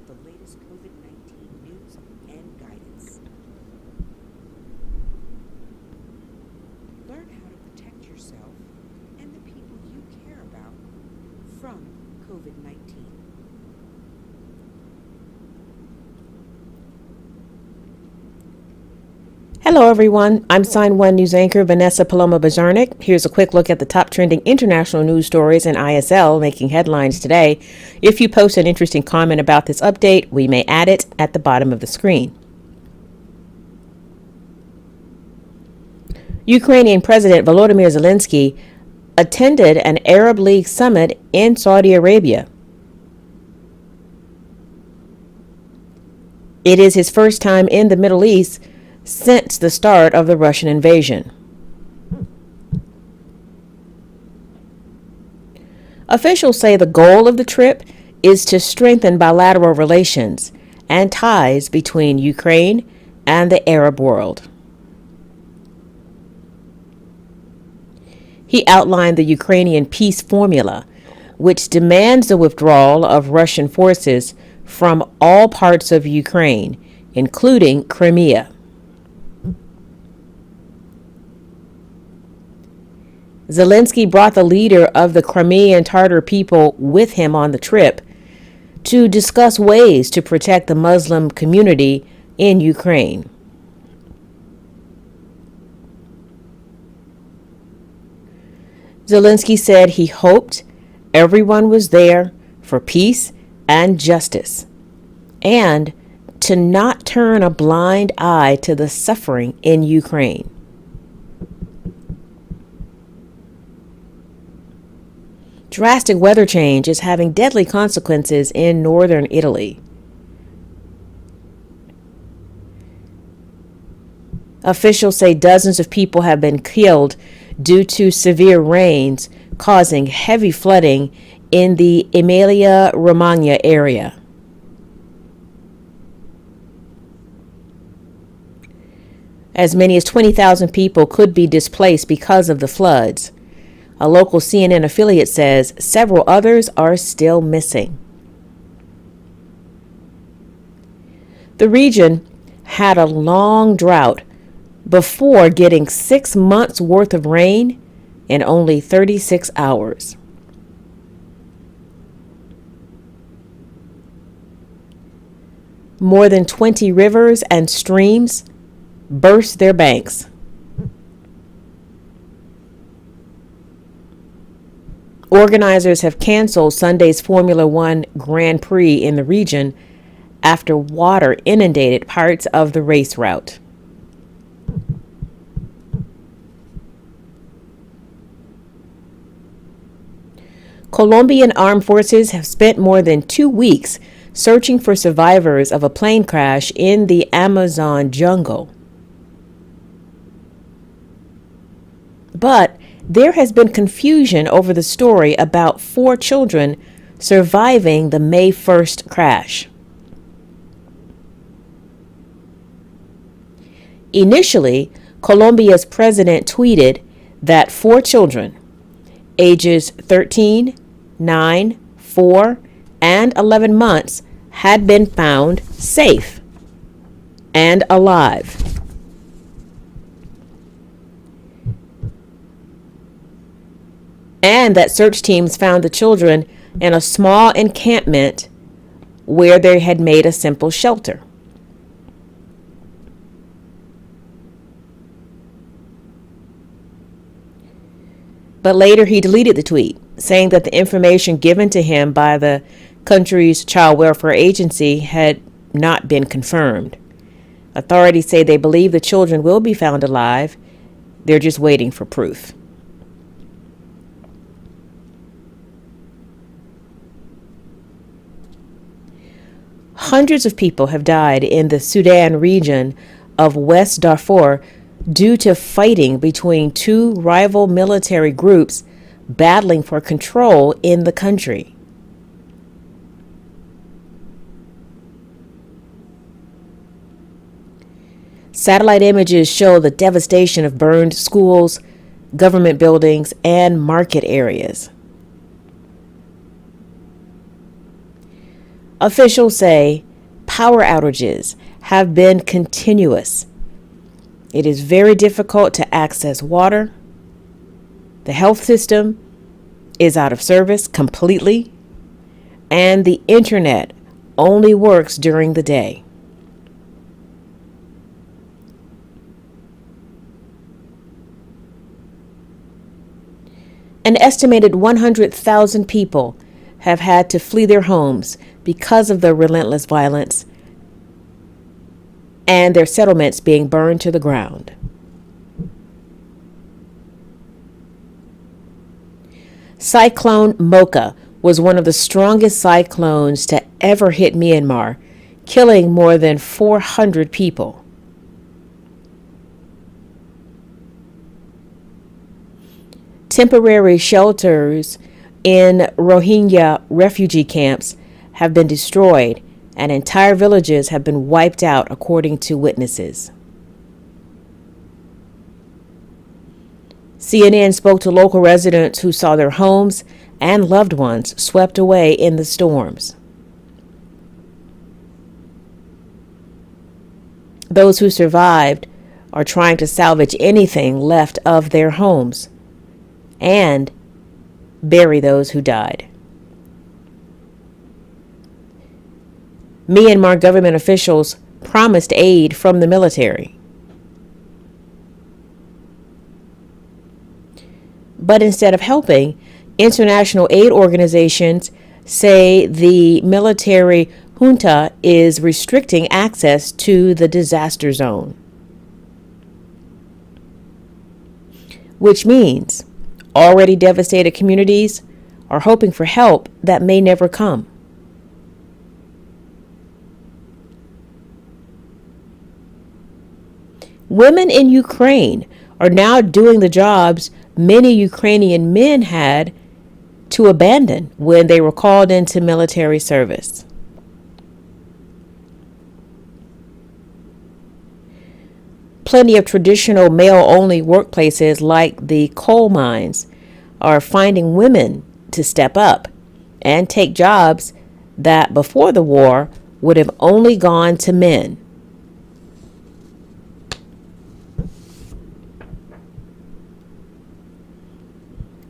the latest COVID-19 news and guidance. Learn how to protect yourself and the people you care about from COVID-19. Hello, everyone. I'm Sign1News anchor Vanessa Paloma-Bazarnik. Here's a quick look at the top trending international news stories in ISL making headlines today. If you post an interesting comment about this update, we may add it at the bottom of the screen. Ukrainian President Volodymyr Zelensky attended an Arab League summit in Saudi Arabia. It is his first time in the Middle East since the start of the Russian invasion. Officials say the goal of the trip is to strengthen bilateral relations and ties between Ukraine and the Arab world. He outlined the Ukrainian peace formula, which demands the withdrawal of Russian forces from all parts of Ukraine, including Crimea. Zelensky brought the leader of the Crimean Tatar people with him on the trip to discuss ways to protect the Muslim community in Ukraine. Zelensky said he hoped everyone was there for peace and justice, and to not turn a blind eye to the suffering in Ukraine. Drastic weather change is having deadly consequences in northern Italy. Officials say dozens of people have been killed due to severe rains causing heavy flooding in the Emilia-Romagna area. As many as 20,000 people could be displaced because of the floods. A local CNN affiliate says several others are still missing. The region had a long drought before getting 6 months worth of rain in only 36 hours. More than 20 rivers and streams burst their banks. Organizers have canceled Sunday's Formula One Grand Prix in the region after water inundated parts of the race route. Colombian armed forces have spent more than 2 weeks searching for survivors of a plane crash in the Amazon jungle. But there has been confusion over the story about 4 children surviving the May 1st crash. Initially, Colombia's president tweeted that 4 children, ages 13, 9, 4, and 11 months, had been found safe and alive. And that search teams found the children in a small encampment where they had made a simple shelter. But later he deleted the tweet, saying that the information given to him by the country's child welfare agency had not been confirmed. Authorities say they believe the children will be found alive. They're just waiting for proof. Hundreds of people have died in the Sudan region of West Darfur due to fighting between 2 rival military groups battling for control in the country. Satellite images show the devastation of burned schools, government buildings, and market areas. Officials say power outages have been continuous. It is very difficult to access water. The health system is out of service completely, and the internet only works during the day. An estimated 100,000 people have had to flee their homes because of the relentless violence and their settlements being burned to the ground. Cyclone Mocha was one of the strongest cyclones to ever hit Myanmar, killing more than 400 people. Temporary shelters in Rohingya refugee camps have been destroyed, and entire villages have been wiped out, according to witnesses. CNN spoke to local residents who saw their homes and loved ones swept away in the storms. Those who survived are trying to salvage anything left of their homes and bury those who died. Myanmar government officials promised aid from the military. But instead of helping, international aid organizations say the military junta is restricting access to the disaster zone. Which means already devastated communities are hoping for help that may never come. Women in Ukraine are now doing the jobs many Ukrainian men had to abandon when they were called into military service. Plenty of traditional male-only workplaces like the coal mines are finding women to step up and take jobs that before the war would have only gone to men.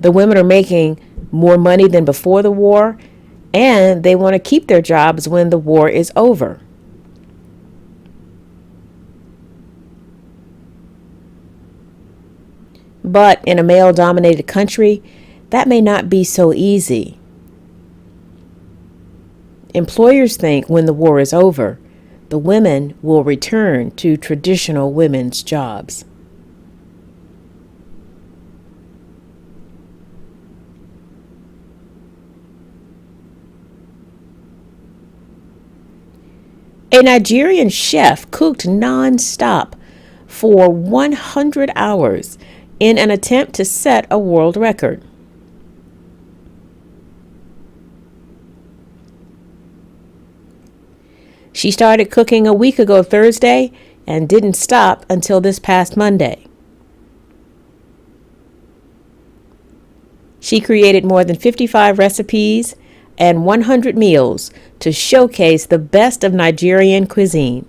The women are making more money than before the war, and they want to keep their jobs when the war is over. But in a male-dominated country, that may not be so easy. Employers think when the war is over, the women will return to traditional women's jobs. A Nigerian chef cooked non-stop for 100 hours in an attempt to set a world record. She started cooking a week ago Thursday and didn't stop until this past Monday. She created more than 55 recipes and 100 meals to showcase the best of Nigerian cuisine.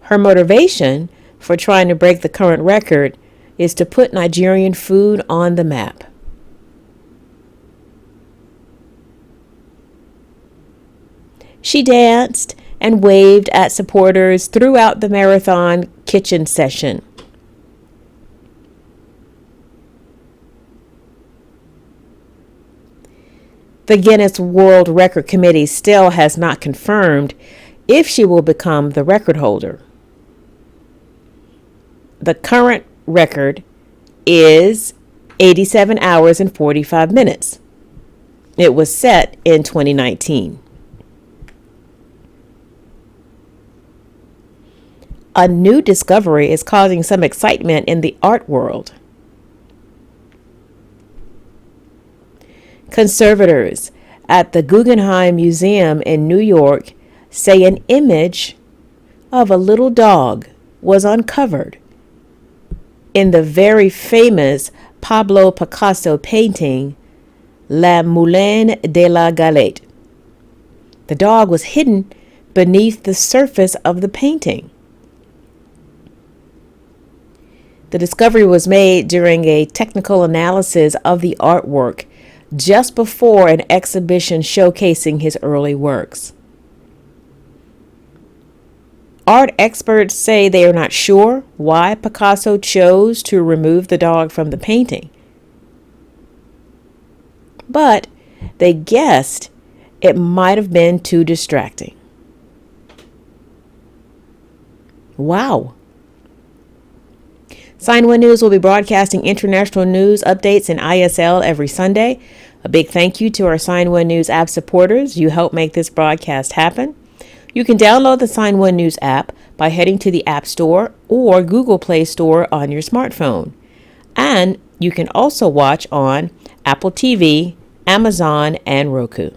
Her motivation for trying to break the current record is to put Nigerian food on the map. She danced and waved at supporters throughout the marathon kitchen session. The Guinness World Record Committee still has not confirmed if she will become the record holder. The current record is 87 hours and 45 minutes. It was set in 2019. A new discovery is causing some excitement in the art world. Conservators at the Guggenheim Museum in New York say an image of a little dog was uncovered in the very famous Pablo Picasso painting, La Moulin de la Galette. The dog was hidden beneath the surface of the painting. The discovery was made during a technical analysis of the artwork just before an exhibition showcasing his early works. Art experts say they are not sure why Picasso chose to remove the dog from the painting, but they guessed it might have been too distracting. Wow. Sign1News will be broadcasting international news updates in ISL every Sunday. A big thank you to our Sign1News app supporters. You help make this broadcast happen. You can download the Sign1News app by heading to the App Store or Google Play Store on your smartphone. And you can also watch on Apple TV, Amazon, and Roku.